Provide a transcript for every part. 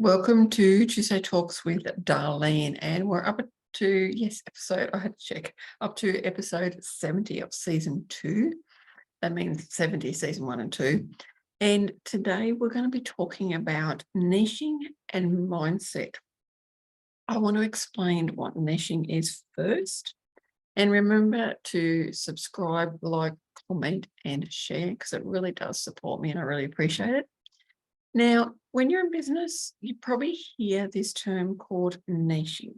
Welcome to Tuesday Talks with Darleen, and we're up to, I had to check, up to episode 70 of season 2. That means 70, season 1 and 2. And today we're going to be talking about niching and mindset. I want to explain what niching is first. And remember to subscribe, like, comment, and share, because it really does support me and I really appreciate it. Now, when you're in business, you probably hear this term called niching.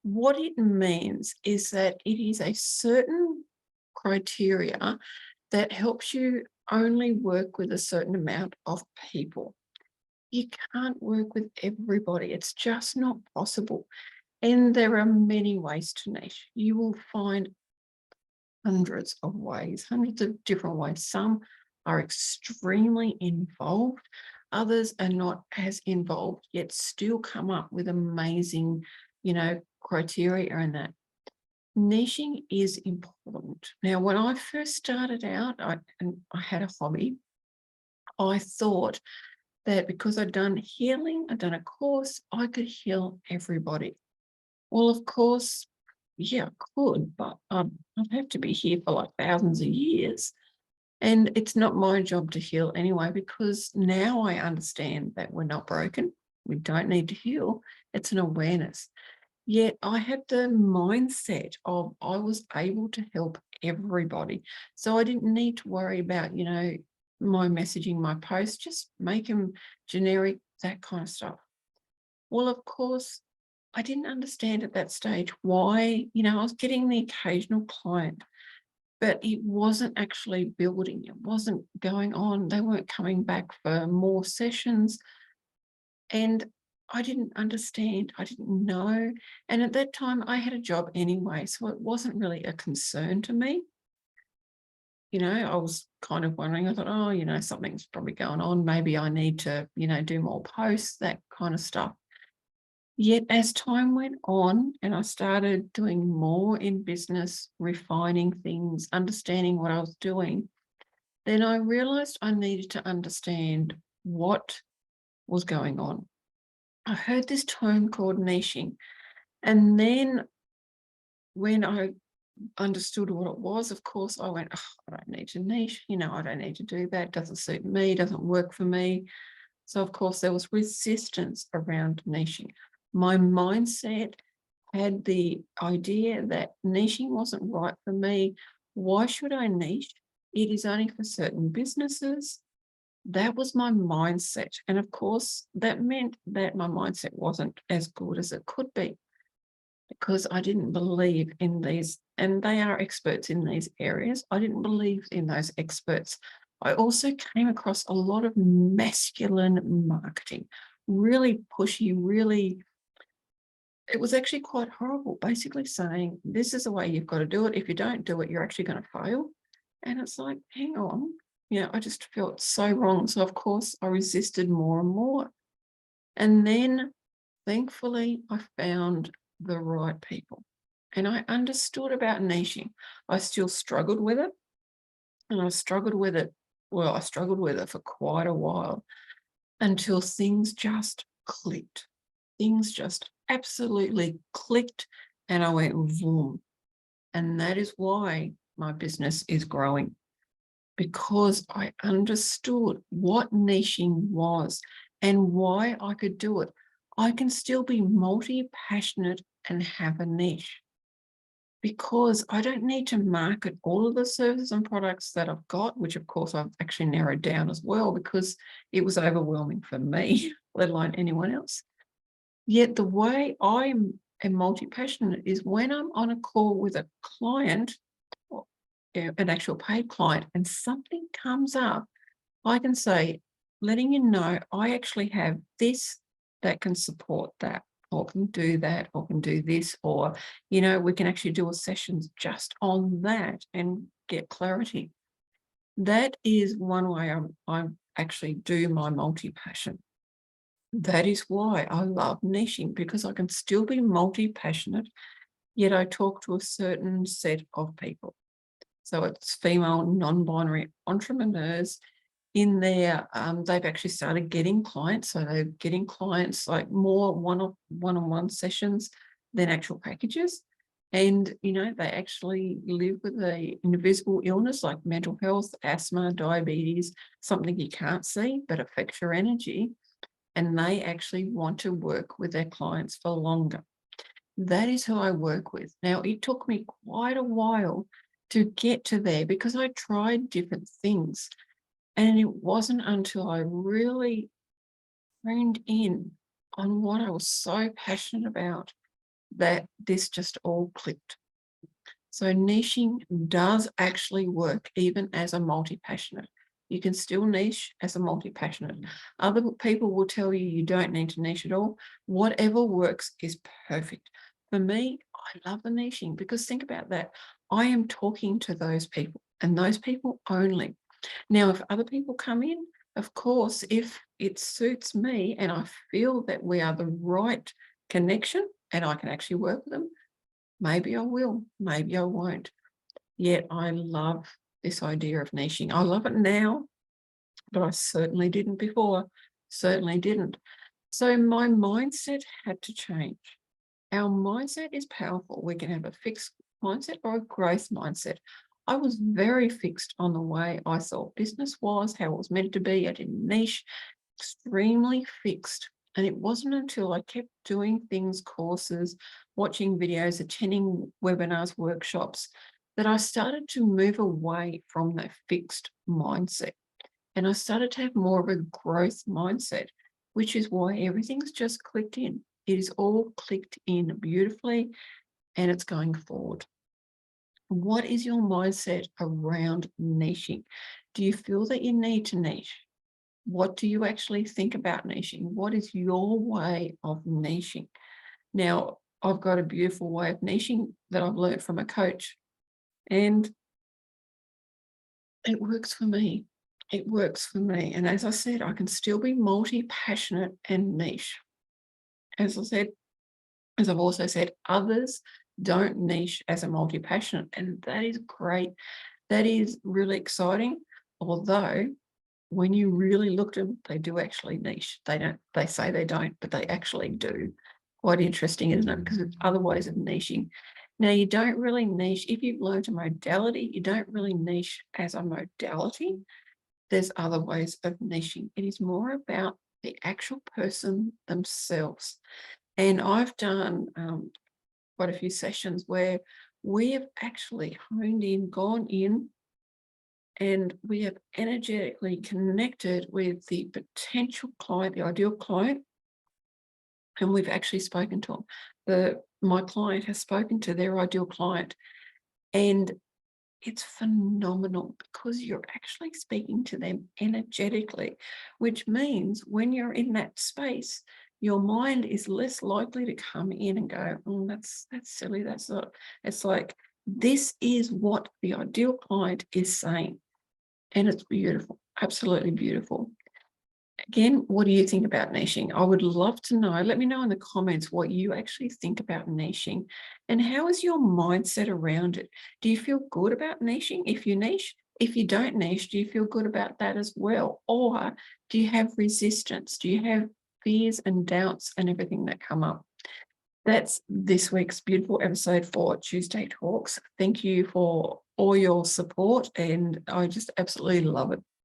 What it means is that it is a certain criteria that helps you only work with a certain amount of people. You can't work with everybody. It's just not possible. And there are many ways to niche. You will find hundreds of ways, hundreds of different ways. Some are extremely involved. Others are not as involved, yet still come up with amazing, criteria in that. Niching is important. Now, when I first started out, I had a hobby. I thought that because I'd done healing, I'd done a course, I could heal everybody. Well, of course, yeah, I could, but I'd have to be here for like thousands of years. And it's not my job to heal anyway, because now I understand that we're not broken. We don't need to heal. It's an awareness. Yet I had the mindset of I was able to help everybody. So I didn't need to worry about, my messaging, my posts, just make them generic, that kind of stuff. Well, of course, I didn't understand at that stage why, I was getting the occasional client, but it wasn't actually building. It wasn't going on. They weren't coming back for more sessions. And I didn't understand. I didn't know. And at that time, I had a job anyway, so it wasn't really a concern to me. I was kind of wondering, I thought, something's probably going on. Maybe I need to, do more posts, that kind of stuff. Yet as time went on and I started doing more in business, refining things, understanding what I was doing, then I realized I needed to understand what was going on. I heard this term called niching. And then when I understood what it was, of course, I went, I don't need to niche. I don't need to do that. It doesn't suit me, doesn't work for me. So, of course, there was resistance around niching. My mindset had the idea that niching wasn't right for me. Why should I niche? It is only for certain businesses. That was my mindset. And of course, that meant that my mindset wasn't as good as it could be, because I didn't believe in these, and they are experts in these areas. I didn't believe in those experts. I also came across a lot of masculine marketing, really pushy, it was actually quite horrible, basically saying, this is the way you've got to do it. If you don't do it, you're actually going to fail. And it's like, hang on, I just felt so wrong. So of course I resisted more and more. And then thankfully I found the right people and I understood about niching. I still struggled with it, and I struggled with it for quite a while, until things just clicked. Things just absolutely clicked and I went boom. And that is why my business is growing, because I understood what niching was and why I could do it. I can still be multi-passionate and have a niche, because I don't need to market all of the services and products that I've got, which of course I've actually narrowed down as well, because it was overwhelming for me, let alone anyone else. Yet the way I'm multi-passionate is when I'm on a call with a client, or an actual paid client, and something comes up, I can say, letting you know, I actually have this that can support that, or can do that, or can do this, or, we can actually do a session just on that and get clarity. That is one way I actually do my multi-passion. That is why I love niching, because I can still be multi-passionate, yet I talk to a certain set of people. So it's female non-binary entrepreneurs in there, they've actually started getting clients. So they're getting clients like more one-on-one sessions than actual packages. And, they actually live with a invisible illness like mental health, asthma, diabetes, something you can't see but affects your energy. And they actually want to work with their clients for longer. That is who I work with. Now, it took me quite a while to get to there because I tried different things. And it wasn't until I really honed in on what I was so passionate about that this just all clicked. So niching does actually work even as a multi-passionate. You can still niche as a multi-passionate. Other people will tell you you don't need to niche at all. Whatever works is perfect. For me, I love the niching because think about that. I am talking to those people and those people only. Now, if other people come in, of course, if it suits me and I feel that we are the right connection and I can actually work with them, maybe I will, maybe I won't. Yet I love this idea of niching. I love it now, but I certainly didn't before. Certainly didn't. So my mindset had to change. Our mindset is powerful. We can have a fixed mindset or a growth mindset. I was very fixed on the way I thought business was, how it was meant to be. I didn't niche, extremely fixed. And it wasn't until I kept doing things, courses, watching videos, attending webinars, workshops, that I started to move away from that fixed mindset. And I started to have more of a growth mindset, which is why everything's just clicked in. It is all clicked in beautifully and it's going forward. What is your mindset around niching? Do you feel that you need to niche? What do you actually think about niching? What is your way of niching? Now, I've got a beautiful way of niching that I've learned from a coach, and it works for me. It works for me. And as I said, I can still be multi-passionate and niche. As I said, as I've also said, others don't niche as a multi-passionate, and that is great. That is really exciting. Although when you really look at them, they do actually niche. They say they don't, but they actually do. Quite interesting, isn't it? Because it's other ways of niching. Now, you don't really niche, if you've learned a modality, you don't really niche as a modality. There's other ways of niching. It is more about the actual person themselves. And I've done quite a few sessions where we have actually honed in, gone in, and we have energetically connected with the potential client, the ideal client, and we've actually spoken to them. My client has spoken to their ideal client, and it's phenomenal because you're actually speaking to them energetically, which means when you're in that space, your mind is less likely to come in and go, oh, that's silly, that's not. It's like, this is what the ideal client is saying. And it's beautiful, absolutely beautiful. Again, what do you think about niching? I would love to know. Let me know in the comments what you actually think about niching and how is your mindset around it? Do you feel good about niching if you niche? If you don't niche, do you feel good about that as well? Or do you have resistance? Do you have fears and doubts and everything that come up? That's this week's beautiful episode for Tuesday Talks. Thank you for all your support, and I just absolutely love it.